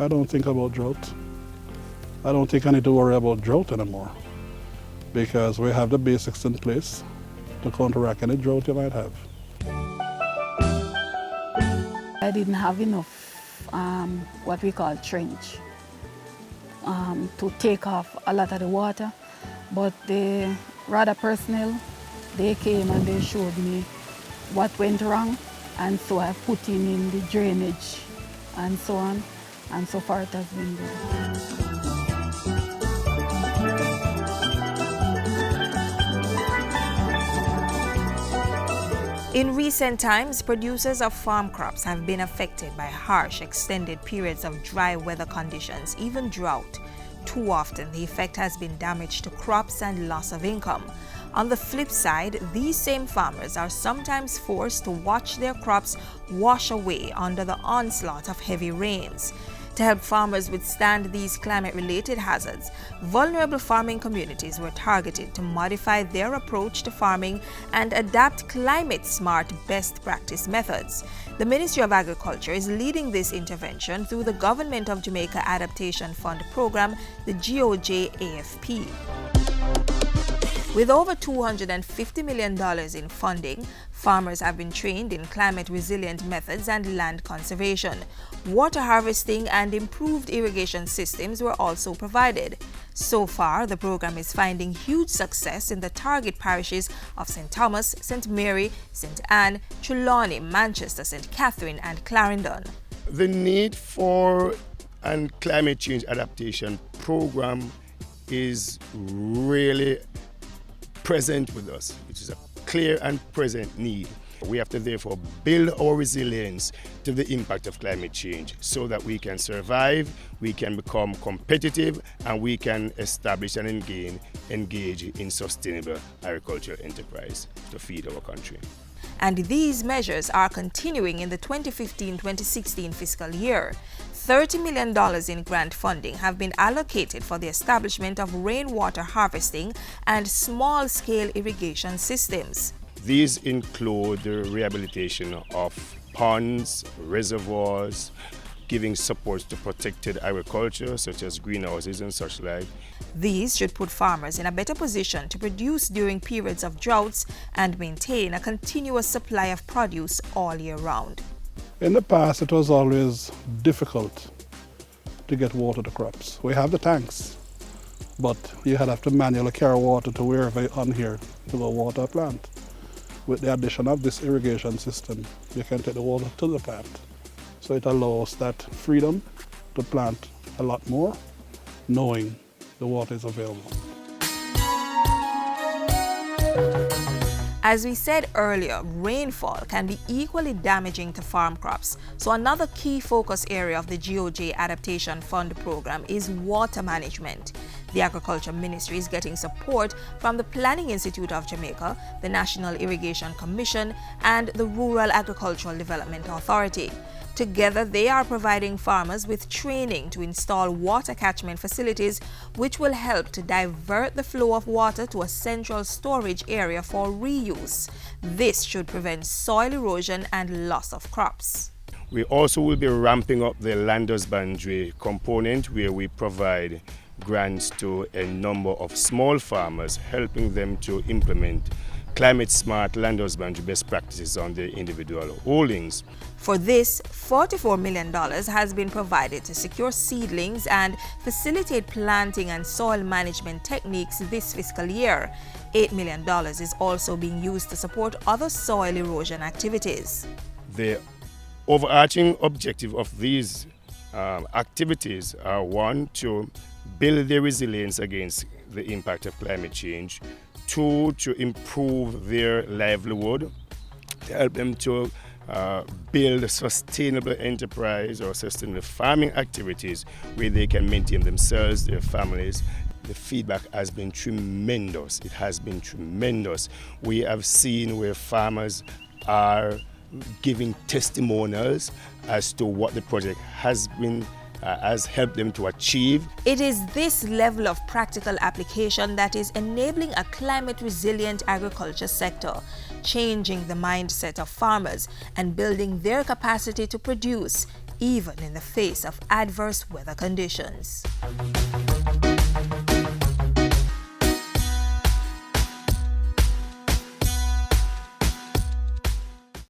I don't think about drought. I don't think I need to worry about drought anymore because we have the basics in place to counteract any drought you might have. I didn't have enough what we call trench to take off a lot of the water, but the RADA personnel, they came and they showed me what went wrong, and so I put in the drainage and so on, and so far it has been good. In recent times, producers of farm crops have been affected by harsh, extended periods of dry weather conditions, even drought. Too often, the effect has been damage to crops and loss of income. On the flip side, these same farmers are sometimes forced to watch their crops wash away under the onslaught of heavy rains. To help farmers withstand these climate-related hazards, vulnerable farming communities were targeted to modify their approach to farming and adapt climate-smart best practice methods. The Ministry of Agriculture is leading this intervention through the Government of Jamaica Adaptation Fund program, the GOJ AFP. With over $250 million in funding, farmers have been trained in climate-resilient methods and land conservation. Water harvesting and improved irrigation systems were also provided. So far, the program is finding huge success in the target parishes of St. Thomas, St. Mary, St. Anne, Trelawney, Manchester, St. Catherine, and Clarendon. The need for a climate change adaptation program is really present with us. It is a clear and present need. We have to therefore build our resilience to the impact of climate change so that we can survive, we can become competitive, and we can establish and engage in sustainable agricultural enterprise to feed our country. And these measures are continuing in the 2015-2016 fiscal year. $30 million in grant funding have been allocated for the establishment of rainwater harvesting and small-scale irrigation systems. These include the rehabilitation of ponds, reservoirs, giving support to protected agriculture such as greenhouses and such like. These should put farmers in a better position to produce during periods of droughts and maintain a continuous supply of produce all year round. In the past, it was always difficult to get water to crops. We have the tanks, but you have to manually carry water to wherever on here to go water a plant. With the addition of this irrigation system, you can take the water to the plant. So it allows that freedom to plant a lot more, knowing the water is available. As we said earlier, rainfall can be equally damaging to farm crops. So another key focus area of the GOJ Adaptation Fund program is water management. The Agriculture Ministry is getting support from the Planning Institute of Jamaica, the National Irrigation Commission, and the Rural Agricultural Development Authority. Together, they are providing farmers with training to install water catchment facilities, which will help to divert the flow of water to a central storage area for reuse. This should prevent soil erosion and loss of crops. We also will be ramping up the land husbandry component, where we provide grants to a number of small farmers, helping them to implement climate-smart land husbandry best practices on their individual holdings. For this, $44 million has been provided to secure seedlings and facilitate planting and soil management techniques this fiscal year. $8 million is also being used to support other soil erosion activities. The overarching objective of these activities are, one, to build their resilience against the impact of climate change; two, to improve their livelihood, to help them to build a sustainable enterprise or sustainable farming activities where they can maintain themselves, their families. The feedback has been tremendous. It has been tremendous. We have seen where farmers are giving testimonials as to what the project has helped them to achieve. It is this level of practical application that is enabling a climate-resilient agriculture sector, changing the mindset of farmers and building their capacity to produce, even in the face of adverse weather conditions.